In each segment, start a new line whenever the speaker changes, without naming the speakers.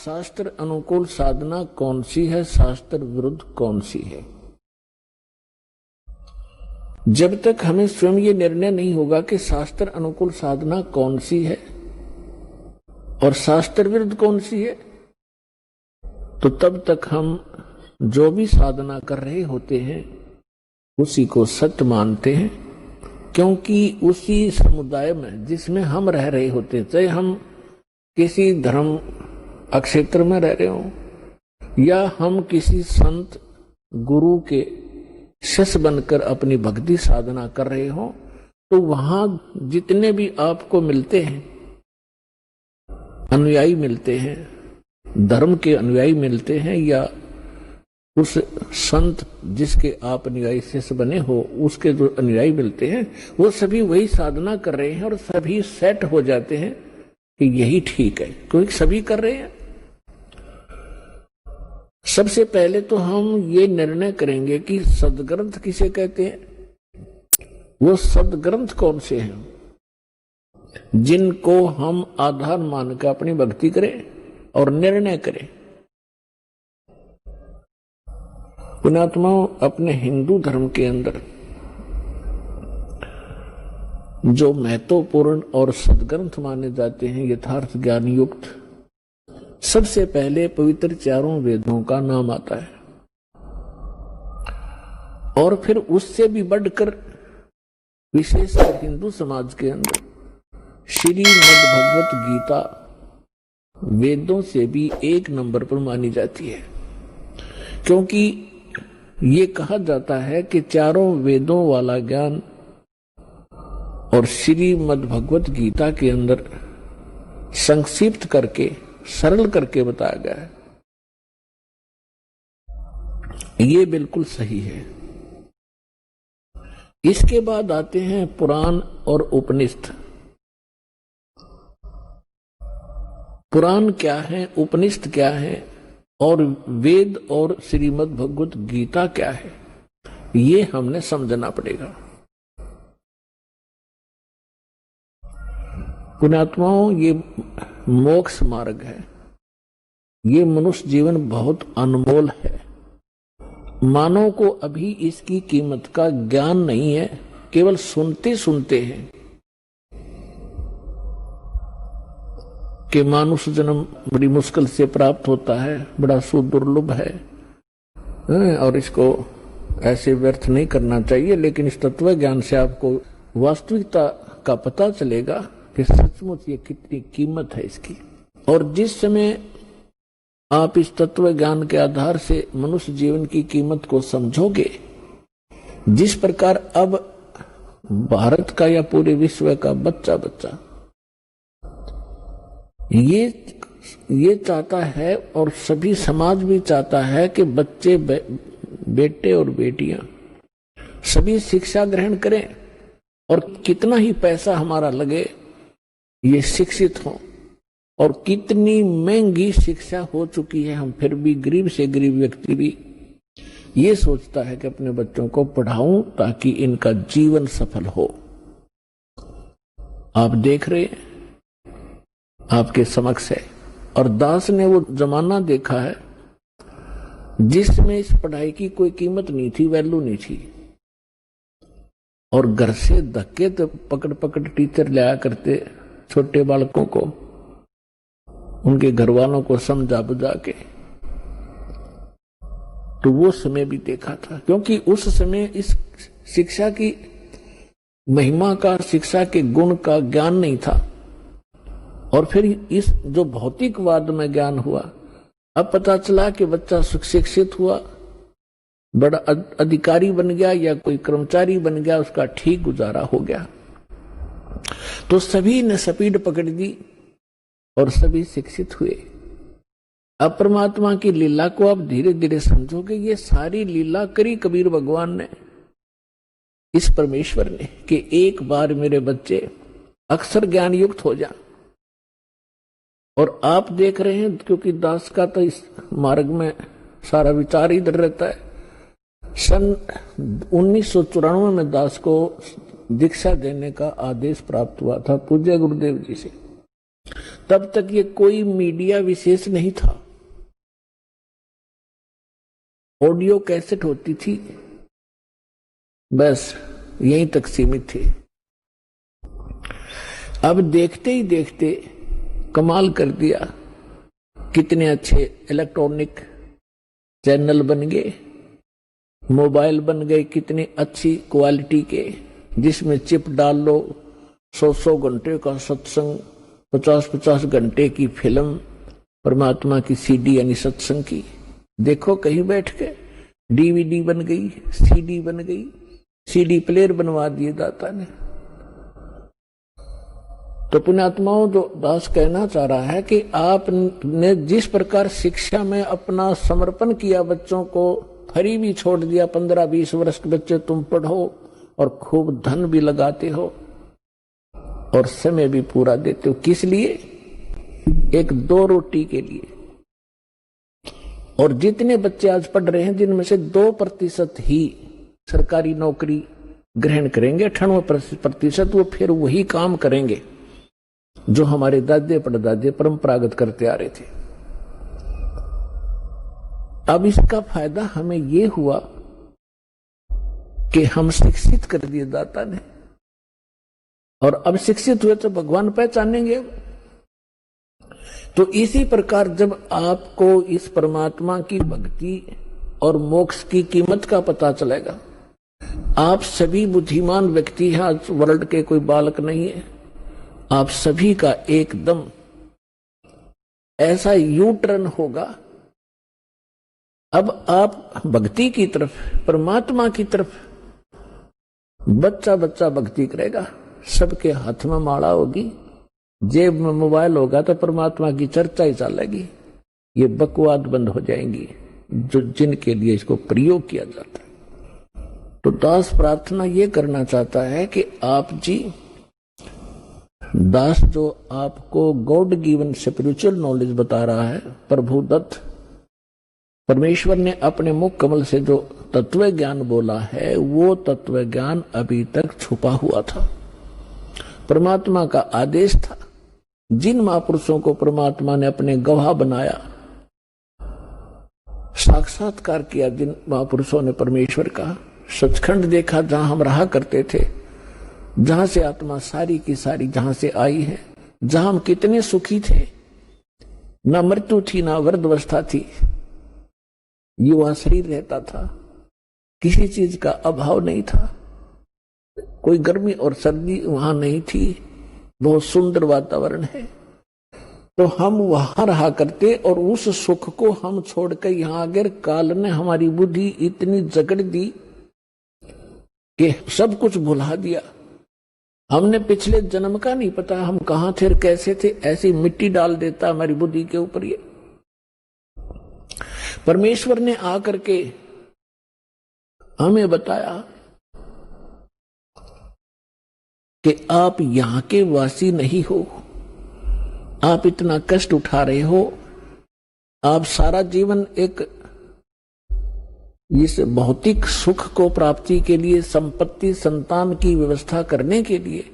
शास्त्र अनुकूल साधना कौन सी है, शास्त्र विरुद्ध कौन सी है। जब तक हमें स्वयं ये निर्णय नहीं होगा कि शास्त्र अनुकूल साधना कौन सी है और शास्त्र विरुद्ध कौन सी है, तो तब तक हम जो भी साधना कर रहे होते हैं उसी को सत्य मानते हैं, क्योंकि उसी समुदाय में जिसमें हम रह रहे होते हैं, चाहे हम किसी धर्म क्षेत्र में रह रहे हो या हम किसी संत गुरु के शिष्य बनकर अपनी भक्ति साधना कर रहे हो, तो वहां जितने भी आपको मिलते हैं, अनुयायी मिलते हैं, धर्म के अनुयायी मिलते हैं या उस संत जिसके आप अनुयायी शिष्य बने हो उसके जो अनुयायी मिलते हैं, वो सभी वही साधना कर रहे हैं और सभी सेट हो जाते हैं कि यही ठीक है, क्योंकि सभी कर रहे हैं। सबसे पहले तो हम ये निर्णय करेंगे कि सदग्रंथ किसे कहते हैं। वो सदग्रंथ कौन से हैं जिनको हम आधार मानकर अपनी भक्ति करें और निर्णय करें। पुण्यात्माओं, अपने हिंदू धर्म के अंदर जो महत्वपूर्ण और सदग्रंथ माने जाते हैं यथार्थ ज्ञान युक्त, सबसे पहले पवित्र चारों वेदों का नाम आता है और फिर उससे भी बढ़कर विशेषकर हिंदू समाज के अंदर श्रीमद् भगवत गीता वेदों से भी एक नंबर पर मानी जाती है, क्योंकि ये कहा जाता है कि चारों वेदों वाला ज्ञान और श्रीमद् भगवत गीता के अंदर संक्षिप्त करके सरल करके बताया गया है। ये बिल्कुल सही है। इसके बाद आते हैं पुराण और उपनिषद। पुराण क्या है, उपनिषद क्या है और वेद और श्रीमद् भगवत गीता क्या है, ये हमने समझना पड़ेगा। पुण्यात्माओं, ये मोक्ष मार्ग है। ये मनुष्य जीवन बहुत अनमोल है। मानव को अभी इसकी कीमत का ज्ञान नहीं है, केवल सुनते सुनते हैं कि मानुष जन्म बड़ी मुश्किल से प्राप्त होता है, बड़ा सुदुर्लभ है और इसको ऐसे व्यर्थ नहीं करना चाहिए। लेकिन इस तत्व ज्ञान से आपको वास्तविकता का पता चलेगा कि सचमुच ये कितनी कीमत है इसकी। और जिस समय आप इस तत्व ज्ञान के आधार से मनुष्य जीवन की कीमत को समझोगे, जिस प्रकार अब भारत का या पूरे विश्व का बच्चा ये चाहता है और सभी समाज भी चाहता है कि बच्चे बेटे और बेटियां सभी शिक्षा ग्रहण करें और कितना ही पैसा हमारा लगे ये शिक्षित हों। और कितनी महंगी शिक्षा हो चुकी है, हम फिर भी गरीब से गरीब व्यक्ति भी ये सोचता है कि अपने बच्चों को पढ़ाऊं ताकि इनका जीवन सफल हो। आप देख रहे हैं, आपके समक्ष है। और दास ने वो जमाना देखा है जिसमें इस पढ़ाई की कोई कीमत नहीं थी, वैल्यू नहीं थी, और घर से धक्के तो पकड़ टीचर लाया करते छोटे बालकों को, उनके घर वालों को समझा बुझा के। तो वो समय भी देखा था, क्योंकि उस समय इस शिक्षा की महिमा का, शिक्षा के गुण का ज्ञान नहीं था। और फिर इस जो भौतिकवाद में ज्ञान हुआ, अब पता चला कि बच्चा शिक्षित हुआ, बड़ा अधिकारी बन गया या कोई कर्मचारी बन गया, उसका ठीक गुजारा हो गया, तो सभी ने स्पीड पकड़ दी और सभी शिक्षित हुए। अब परमात्मा की लीला को आप धीरे धीरे समझोगे। ये सारी लीला करी कबीर भगवान ने, इस परमेश्वर ने, कि एक बार मेरे बच्चे अक्षर ज्ञान युक्त हो जा। और आप देख रहे हैं, क्योंकि दास का तो इस मार्ग में सारा विचार इधर रहता है। सन 1994 में दास को दीक्षा देने का आदेश प्राप्त हुआ था पूज्य गुरुदेव जी से। तब तक ये कोई मीडिया विशेष नहीं था। ऑडियो कैसेट होती थी, बस यहीं तक सीमित थे। अब देखते ही देखते कमाल कर दिया, कितने अच्छे इलेक्ट्रॉनिक चैनल बन गए, मोबाइल बन गए कितनी अच्छी क्वालिटी के, जिसमें चिप डाल लो, 100 घंटे का सत्संग, 50 घंटे की फिल्म, परमात्मा की सीडी यानी सत्संग की। देखो कहीं बैठ के डीवीडी बन गई, सीडी बन गई, सीडी प्लेयर बनवा दिए दाता ने। तो पुण्यात्माओं, जो दास कहना चाह रहा है कि आपने जिस प्रकार शिक्षा में अपना समर्पण किया, बच्चों को फ्री भी छोड़ दिया, 15-20 वर्ष के बच्चे तुम पढ़ो और खूब धन भी लगाते हो और समय भी पूरा देते हो, किस लिए? एक 2 रोटी के लिए। और जितने बच्चे आज पढ़ रहे हैं, जिनमें से 2% ही सरकारी नौकरी ग्रहण करेंगे, 98% वो फिर वही काम करेंगे जो हमारे दादे परदादे परंपरागत करते आ रहे थे। अब इसका फायदा हमें ये हुआ कि हम शिक्षित कर दिए दाता ने, और अब शिक्षित हुए तो भगवान पहचानेंगे। तो इसी प्रकार जब आपको इस परमात्मा की भक्ति और मोक्ष की कीमत का पता चलेगा, आप सभी बुद्धिमान व्यक्ति हैं, आज वर्ल्ड के कोई बालक नहीं है, आप सभी का एकदम ऐसा यू टर्न होगा। अब आप भक्ति की तरफ, परमात्मा की तरफ, बच्चा बच्चा भक्ति करेगा, सबके हाथ में माला होगी, जेब में मोबाइल होगा, तो परमात्मा की चर्चा ही चलेगी। ये बकवाद बंद हो जाएंगी जो जिनके लिए इसको प्रयोग किया जाता है। तो दास प्रार्थना ये करना चाहता है कि आप जी, दास जो आपको गॉड गिवन स्पिरिचुअल नॉलेज बता रहा है, प्रभु दत्त परमेश्वर ने अपने मुख कमल से जो तत्व ज्ञान बोला है, वो तत्व ज्ञान अभी तक छुपा हुआ था, परमात्मा का आदेश था। जिन महापुरुषों को परमात्मा ने अपने गवाह बनाया, साक्षात्कार किया, जिन महापुरुषों ने परमेश्वर का सचखंड देखा, जहां हम रहा करते थे, जहां से आत्मा सारी की सारी जहां से आई है, जहां हम कितने सुखी थे, ना मृत्यु थी ना वृद्धावस्था थी, युवा शरीर रहता था, किसी चीज का अभाव नहीं था, कोई गर्मी और सर्दी वहां नहीं थी, बहुत सुंदर वातावरण है। तो हम वहां रहा करते और उस सुख को हम छोड़कर यहां अगर काल ने हमारी बुद्धि इतनी जकड़ दी कि सब कुछ भुला दिया। हमने पिछले जन्म का नहीं पता हम कहां थे, कैसे थे, ऐसी मिट्टी डाल देता हमारी बुद्धि के ऊपर। ये परमेश्वर ने आकर के हमें बताया कि आप यहां के वासी नहीं हो, आप इतना कष्ट उठा रहे हो, आप सारा जीवन एक इस भौतिक सुख को प्राप्ति के लिए, संपत्ति संतान की व्यवस्था करने के लिए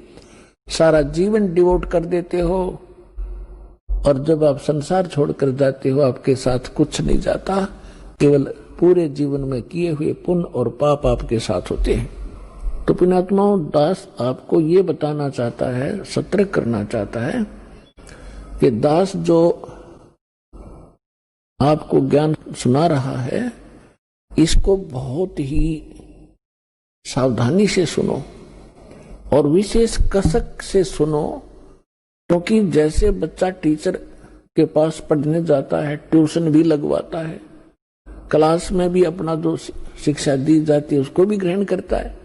सारा जीवन डिवोट कर देते हो, और जब आप संसार छोड़कर जाते हो आपके साथ कुछ नहीं जाता, केवल पूरे जीवन में किए हुए पुण्य और पाप आपके साथ होते हैं। तो पुण्यात्माओं, दास आपको ये बताना चाहता है, सतर्क करना चाहता है कि दास जो आपको ज्ञान सुना रहा है, इसको बहुत ही सावधानी से सुनो और विशेष कसक से सुनो, क्योंकि जैसे बच्चा टीचर के पास पढ़ने जाता है, ट्यूशन भी लगवाता है, क्लास में भी अपना जो शिक्षा दी जाती है उसको भी ग्रहण करता है,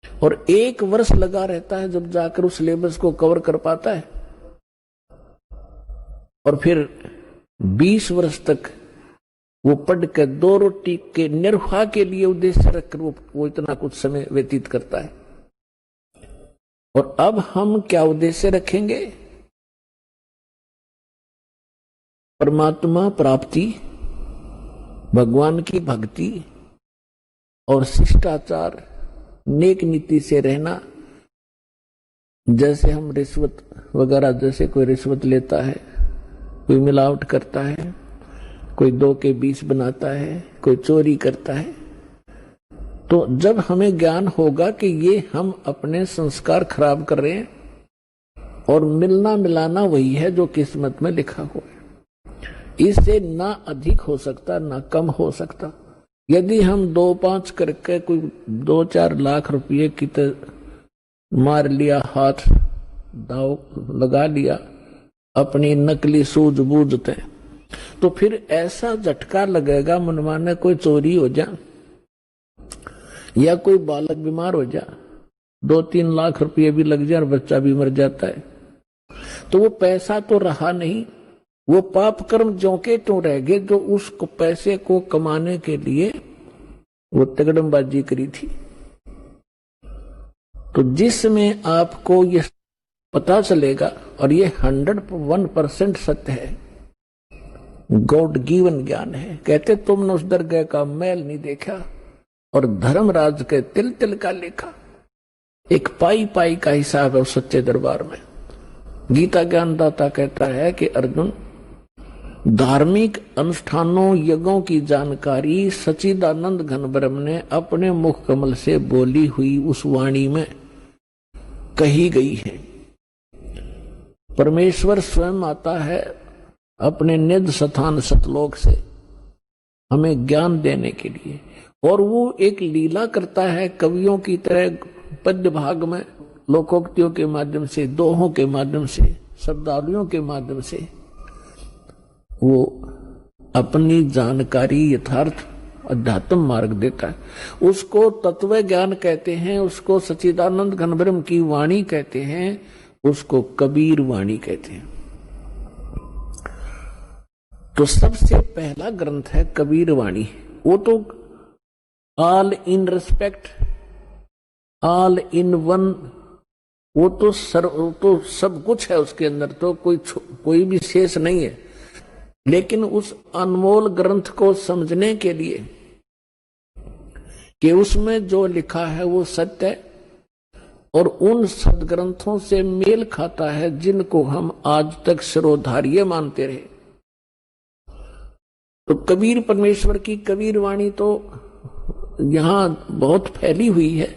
और 1 वर्ष लगा रहता है जब जाकर उस सिलेबस को कवर कर पाता है, और फिर 20 वर्ष तक वो पढ़कर 2 रोटी के निर्वाह के लिए उद्देश्य रखकर वो इतना कुछ समय व्यतीत करता है। और अब हम क्या उद्देश्य रखेंगे? परमात्मा प्राप्ति, भगवान की भक्ति और शिष्टाचार, नेक नीति से रहना, जैसे हम रिश्वत वगैरह, जैसे कोई रिश्वत लेता है, कोई मिलावट करता है, कोई 2 के 20 बनाता है, कोई चोरी करता है, तो जब हमें ज्ञान होगा कि ये हम अपने संस्कार खराब कर रहे हैं और मिलना मिलाना वही है जो किस्मत में लिखा हुआ है, इससे ना अधिक हो सकता ना कम हो सकता। यदि हम 2-5 करके कोई 2-4 लाख रुपये की मार लिया, हाथ दाव लगा लिया अपनी नकली सूझबूझ, तो फिर ऐसा झटका लगेगा मनमाने कोई चोरी हो जा या कोई बालक बीमार हो जा, 2-3 लाख रुपये भी लग जाए और बच्चा भी मर जाता है, तो वो पैसा तो रहा नहीं, वो पाप कर्म ज्यों के त्यों रह गए जो उस पैसे को कमाने के लिए वो तगड़मबाजी करी थी। तो जिसमें आपको ये पता चलेगा, और ये 101% सत्य है, गॉड गिवन ज्ञान है। कहते तुमने उस दरगाह का मैल नहीं देखा और धर्मराज के तिल तिल का लेखा। एक पाई पाई का हिसाब है उस सच्चे दरबार में। गीता ज्ञानदाता कहता है कि अर्जुन, धार्मिक अनुष्ठानों यज्ञों की जानकारी सच्चिदानंद घन ब्रह्म ने अपने मुख कमल से बोली हुई उस वाणी में कही गई है। परमेश्वर स्वयं आता है अपने निज स्थान सतलोक से हमें ज्ञान देने के लिए, और वो एक लीला करता है कवियों की तरह, पद्य भाग में लोकोक्तियों के माध्यम से, दोहों के माध्यम से, शब्दावलियों के माध्यम से वो अपनी जानकारी यथार्थ अध्यात्म मार्ग देता है। उसको तत्व ज्ञान कहते हैं, उसको सच्चिदानंद घन ब्रह्म की वाणी कहते हैं, उसको कबीर वाणी कहते हैं। तो सबसे पहला ग्रंथ है कबीर वाणी। वो तो all in respect, all in one, वो तो सब कुछ है उसके अंदर, तो कोई भी शेष नहीं है। लेकिन उस अनमोल ग्रंथ को समझने के लिए कि उसमें जो लिखा है वो सत्य है और उन सदग्रंथों से मेल खाता है जिनको हम आज तक शिरोधार्य मानते रहे, तो कबीर परमेश्वर की कबीर वाणी तो यहां बहुत फैली हुई है।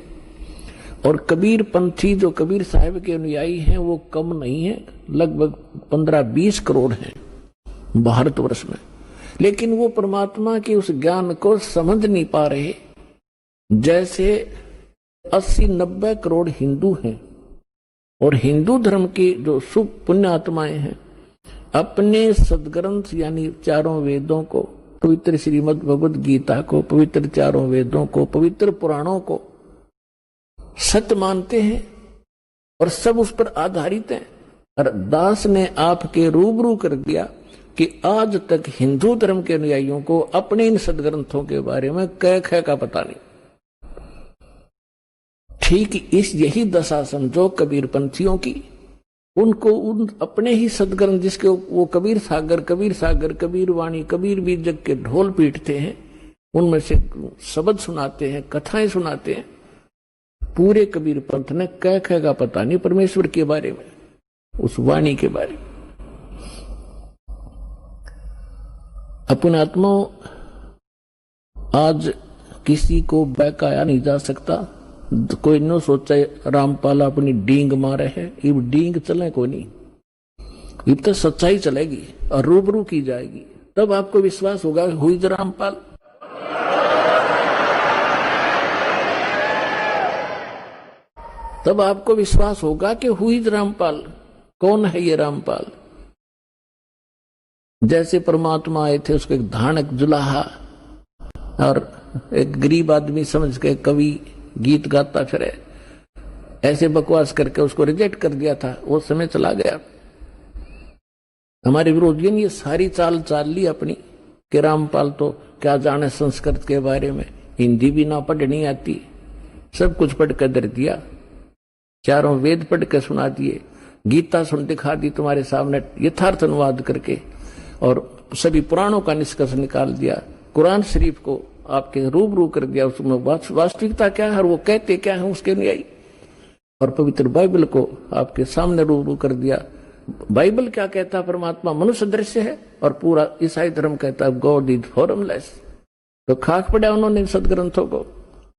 और कबीर पंथी जो कबीर साहब के अनुयायी हैं वो कम नहीं है, लगभग 15-20 करोड़ हैं भारतवर्ष में। लेकिन वो परमात्मा के उस ज्ञान को समझ नहीं पा रहे। जैसे 80-90 करोड़ हिंदू हैं और हिंदू धर्म की जो शुभ पुण्य आत्माएं हैं अपने सदग्रंथ यानी चारों वेदों को, पवित्र श्रीमद् भगवद गीता को, पवित्र चारों वेदों को, पवित्र पुराणों को सत्य मानते हैं और सब उस पर आधारित हैं। और दास ने आपके रूबरू कर दिया कि आज तक हिंदू धर्म के अनुयायियों को अपने इन सदग्रंथों के बारे में कै खे का पता नहीं। ठीक यही दशा समझो कबीर पंथियों की। उनको उन अपने ही सदग्रंथ जिसके वो कबीर सागर, कबीर वाणी, कबीर बीजक के ढोल पीटते हैं, उनमें से शब्द सुनाते हैं, कथाएं सुनाते हैं। पूरे कबीर पंथ ने कै खे का पता नहीं परमेश्वर के बारे में, उस वाणी के बारे में। अपने आत्मा आज किसी को बहकाया नहीं जा सकता। कोई न सोचे रामपाल अपनी डींग मारे है, इब डींग चले कोई नहीं, इब तो सच्चाई चलेगी और रूबरू की जाएगी, तब आपको विश्वास होगा हुई रामपाल। तब आपको विश्वास होगा कि हुई रामपाल। कौन है ये रामपाल? जैसे परमात्मा आए थे, उसको एक धानक जुलाहा और एक गरीब आदमी समझ के कवि गीत गाता फिरे, ऐसे बकवास करके उसको रिजेक्ट कर दिया था। वो समय चला गया। हमारे विरोधियों ने ये सारी चाल ली अपनी कि रामपाल तो क्या जाने संस्कृत के बारे में, हिंदी भी ना पढ़नी आती, सब कुछ पढ़ कर दे दिया, चारों वेद पढ़ के सुना दिए, गीता सुन दिखा दी तुम्हारे सामने यथार्थ अनुवाद करके, और सभी पुराणों का निष्कर्ष निकाल दिया, कुरान शरीफ को आपके रूबरू कर दिया, उसमें वास्तविकता क्या है और वो कहते क्या है उसके अनुयायी। और पवित्र बाइबल को आपके सामने रूबरू कर दिया। बाइबल क्या कहता है? परमात्मा मनुष्य दृश्य है, और पूरा ईसाई धर्म कहता है गॉड इज फॉर्मलेस। तो खाक पड़ा उन्होंने सदग्रंथों को,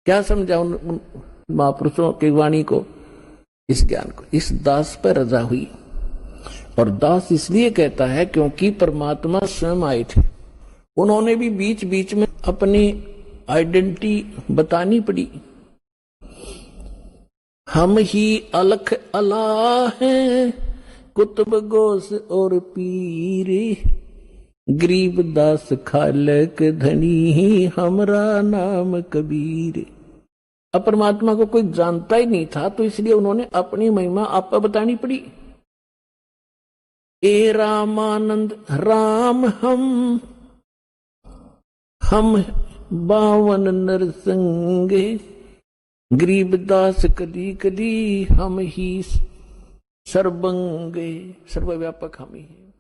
क्या समझा उन महापुरुषों की वाणी को, इस ज्ञान को। इस दास पर रजा हुई, और दास इसलिए कहता है क्योंकि परमात्मा स्वयं आए थे। उन्होंने भी बीच बीच में अपनी आइडेंटिटी बतानी पड़ी। हम ही अलख अला हैं, कुतुब गोस और पीर, गरीब दास खालक धनी, हमरा नाम कबीर। अब परमात्मा को कोई जानता ही नहीं था, तो इसलिए उन्होंने अपनी महिमा आप बतानी पड़ी। ए रामानंद राम हम 52 नरसंगे, गरीब दास कदी कदी, हम ही सर्वंगे, सर्वव्यापक हम ही।